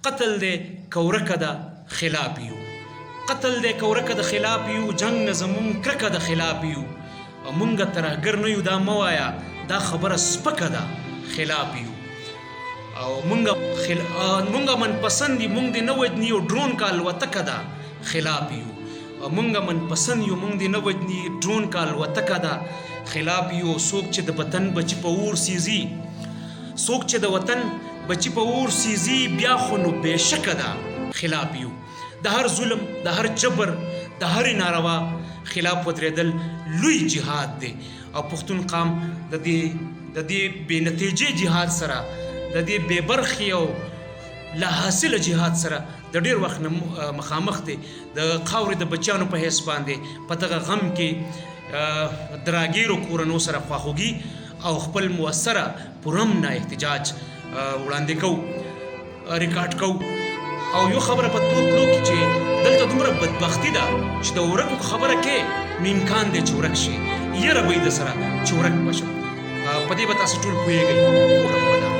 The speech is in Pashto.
قتل دی کورکه ده خلاف یو قتل دی کورکه د خلاف یو جنگ نه زمونږ کرکه د خلاف یو او مونږ ترهګر نه یو دا مه وایه دا خبره سپکه ده خلاف یو او مونږ منپسند یو مونږ دې نه وجني یو ډرون کا الوتکه ده خلاف یو او مونږ منپسند یو مونږ دې نه وجني ډرون کا الوتکه ده خلاف یو څوک چې د وطن بچي په اور سیزي څوک چې د وطن بچي په اور سیزي بیا خو نو بېشکه ده خلاف یو د هر ظلم د هر جبر د هر ناروا خلاف ودرېدل لوی جهاد دی او پښتون قام د دې بې نتیجې جهاد سره د دې بې برخې او لا حاصله جهاد سره د ډېر وخت نه مخامخ دی د خاورې د بچیانو په حیث باندې په دغه غم کې دراګیرو کورنو سره خواخوږي او خپل مؤثره پرامنه احتجاج وړاندې کوو ریکارډ کوو او یو خبره په تلو کې چې دلته دومره بدبختي ده چې د ورکو خبره کې نو امکان دی چې ورک شي یره به یې د سره چې ورک به شم په دې به تاسو ټول پوهېږئ